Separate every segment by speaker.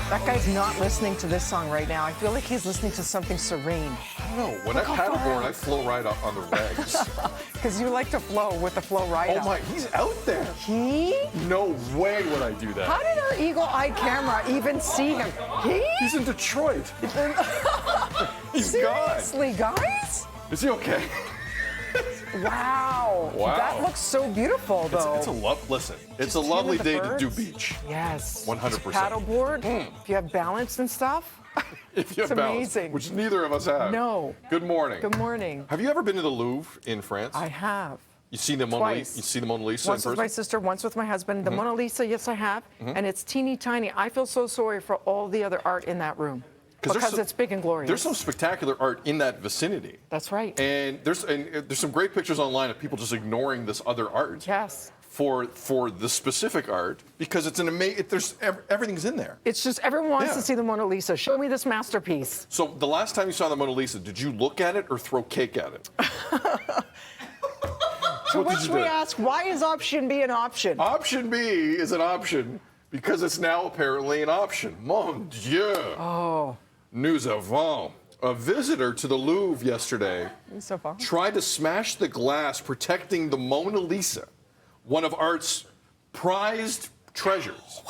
Speaker 1: That guy's not listening to this song right now. I feel like he's listening to something serene.
Speaker 2: I don't know. When I paddleboard, I flow right up on the regs.
Speaker 1: Because you like to flow with the flow right up.
Speaker 2: Oh my, he's out there.
Speaker 1: He?
Speaker 2: No way would I do that.
Speaker 1: How did our eagle-eyed camera even see him?
Speaker 2: He's in Detroit. He's
Speaker 1: Seriously, guys?
Speaker 2: Is he okay?
Speaker 1: Wow. That looks so beautiful, though.
Speaker 2: It's a lovely day to do beach.
Speaker 1: Yes.
Speaker 2: 100%.
Speaker 1: Paddleboard, if you have balance and stuff.
Speaker 2: If you have
Speaker 1: It's
Speaker 2: balance,
Speaker 1: amazing.
Speaker 2: which neither of us have.
Speaker 1: No.
Speaker 2: Good morning.
Speaker 1: Good morning.
Speaker 2: Have you ever been to the Louvre in France?
Speaker 1: I have.
Speaker 2: You seen the Mona Lisa? You see the Mona Lisa
Speaker 1: Once
Speaker 2: in person?
Speaker 1: with my sister, once with my husband. The Mona Lisa, yes, I have. And it's teeny tiny. I feel so sorry for all the other art in that room. Because it's big and glorious.
Speaker 2: There's some spectacular art in that vicinity.
Speaker 1: That's right.
Speaker 2: And there's some great pictures online of people just ignoring this other art.
Speaker 1: Yes.
Speaker 2: For the specific art, because it's an amazing. Everything's in there.
Speaker 1: It's just everyone wants to see the Mona Lisa. Show me this masterpiece.
Speaker 2: So the last time you saw the Mona Lisa, did you look at it or throw cake at it?
Speaker 1: To which we ask, why is option B an option?
Speaker 2: Option B is an option because it's now apparently an option. Mon Dieu.
Speaker 1: Oh.
Speaker 2: Nous avons. A visitor to the Louvre yesterday tried to smash the glass protecting the Mona Lisa, one of art's prized treasures,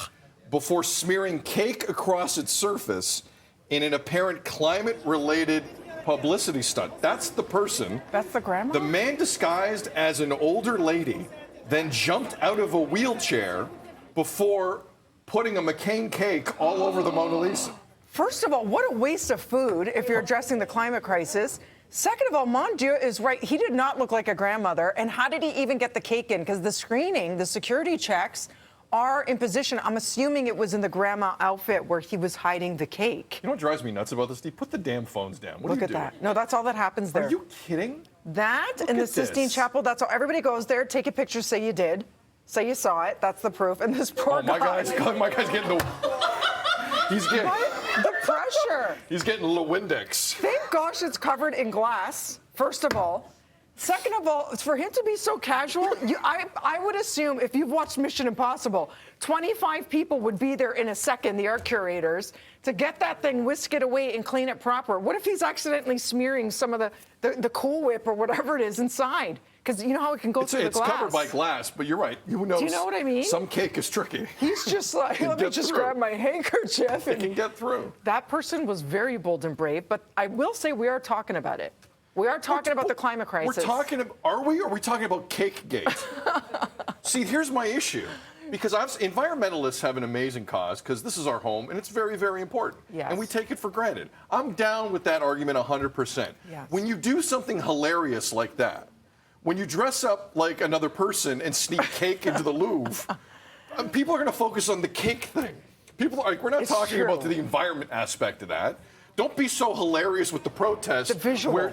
Speaker 2: before smearing cake across its surface in an apparent climate-related publicity stunt. That's the person.
Speaker 1: That's the grandma?
Speaker 2: The man disguised as an older lady then jumped out of a wheelchair before putting a McCain cake all over the Mona Lisa.
Speaker 1: First of all, what a waste of food if you're addressing the climate crisis. Second of all, mon Dieu is right. He did not look like a grandmother. And how did he even get the cake in? Because the screening, the security checks are in position. I'm assuming it was in the grandma outfit where he was hiding the cake.
Speaker 2: You know what drives me nuts about this, Steve? Put the damn phones down. What
Speaker 1: Look
Speaker 2: are you
Speaker 1: at
Speaker 2: doing?
Speaker 1: that. No, that's all that happens there.
Speaker 2: Are you kidding?
Speaker 1: That in the Sistine Chapel, that's all. Everybody goes there, take a picture, say you did. Say you saw it. That's the proof. And this poor guy.
Speaker 2: My guy's getting the... He's getting...
Speaker 1: The pressure.
Speaker 2: He's getting a little Windex.
Speaker 1: Thank gosh it's covered in glass, first of all. Second of all, for him to be so casual, I would assume if you've watched Mission Impossible, 25 people would be there in a second, the art curators, to get that thing, whisk it away and clean it proper. What if he's accidentally smearing some of the Cool Whip or whatever it is inside? Because you know how it can go through the glass.
Speaker 2: It's covered by glass, but you're right. Who knows?
Speaker 1: Do you know what I mean?
Speaker 2: Some cake is tricky.
Speaker 1: He's just like, let me just grab my handkerchief.
Speaker 2: It can get through.
Speaker 1: That person was very bold and brave, but I will say we are talking about it. We are talking about the climate crisis.
Speaker 2: We're talking about, are we? Or are we talking about Cakegate? See, here's my issue. Because environmentalists have an amazing cause, because this is our home, and it's very, very important.
Speaker 1: Yes.
Speaker 2: And we take it for granted. I'm down with that argument 100%.
Speaker 1: Yes.
Speaker 2: When you do something hilarious like that, when you dress up like another person and sneak cake into the Louvre, people are going to focus on the cake thing. People are like, we're not talking about the environment aspect of that. Don't be so hilarious with the protest.
Speaker 1: The visual.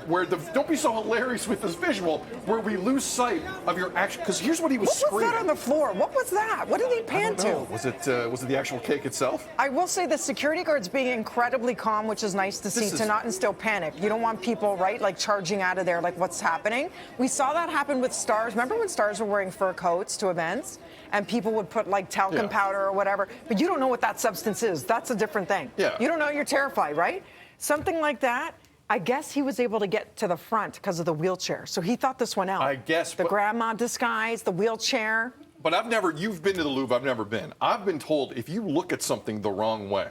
Speaker 2: Don't be so hilarious with this visual where we lose sight of your action. Because here's what he was screaming.
Speaker 1: What was that on the floor? What was that? What did he pan to?
Speaker 2: Was it the actual cake itself?
Speaker 1: I will say the security guards being incredibly calm, which is nice to see, to not instill panic. You don't want people, right, like charging out of there, like what's happening. We saw that happen with stars. Remember when stars were wearing fur coats to events? And people would put like talcum powder or whatever. But you don't know what that substance is. That's a different thing.
Speaker 2: Yeah.
Speaker 1: You don't know, you're terrified, right? Something like that. I guess he was able to get to the front because of the wheelchair. So he thought this one out.
Speaker 2: I guess.
Speaker 1: The grandma disguise, the wheelchair.
Speaker 2: But you've been to the Louvre, I've never been. I've been told if you look at something the wrong way,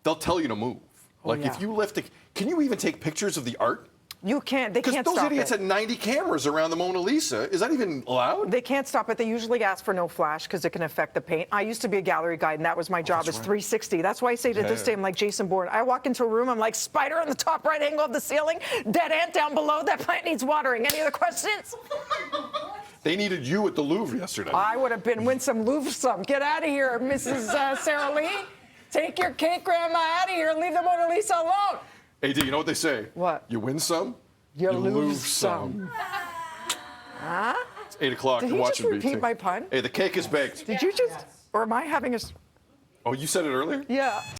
Speaker 2: they'll tell you to move. If you lift it, can you even take pictures of the art?
Speaker 1: You can't. They can't stop it.
Speaker 2: Because those idiots had 90 cameras around the Mona Lisa. Is that even allowed?
Speaker 1: They can't stop it. They usually ask for no flash because it can affect the paint. I used to be a gallery guide, and that was my job. It's 360. That's why I say to this day, I'm like Jason Bourne. I walk into a room, I'm like spider on the top right angle of the ceiling, dead ant down below. That plant needs watering. Any other questions?
Speaker 2: They needed you at the Louvre yesterday.
Speaker 1: I would have win some Louvre some. Get out of here, Mrs. Sarah Lee. Take your cake, Grandma, out of here and leave the Mona Lisa alone.
Speaker 2: AD, you know what they say?
Speaker 1: What?
Speaker 2: You win some,
Speaker 1: you lose some. Huh?
Speaker 2: It's 8 o'clock.
Speaker 1: Did he just repeat my pun?
Speaker 2: Hey, the cake is baked.
Speaker 1: Did you just, or am I having a...
Speaker 2: Oh, you said it earlier?
Speaker 1: Yeah.